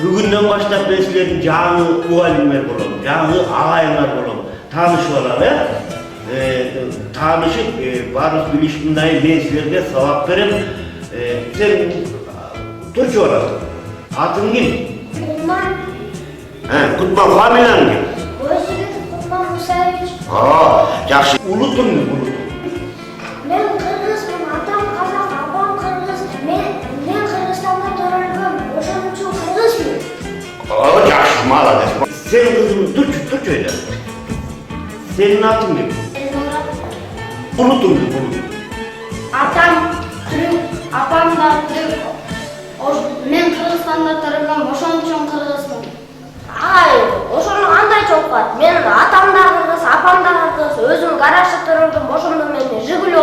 бүгүндөн баштап мен силердин жаңы мугалимдер болом, жаңы агайыңар болом. Таанышып алалы. Таанышып, баарыбыз билишимдей мен силерге сабак берем. Сен турчу барасың. Атың ким? Кутман. Кутман, фамилияң ким? Кутман Мусаевич. Жакшы. Улутуң ким? Мен кыргызмын, атам казак, апам кыргыз. Мен Кыргызстанда төрөлгөм, ошон үчүн кыргызмын. Жакшы, молодец. Сен кызым турчу эле. Senin atın kим? Улутуң ким? Атам Түрк, апам да Түрк. Мен Кыргызстанда төрөлгөм, ошон үчүн кыргызмын. Ошону кандай чоң бар? Мен атам да кыргыз, апам да кыргыз, өзүм гаражда төрөлгөм, ошондо мен Жигули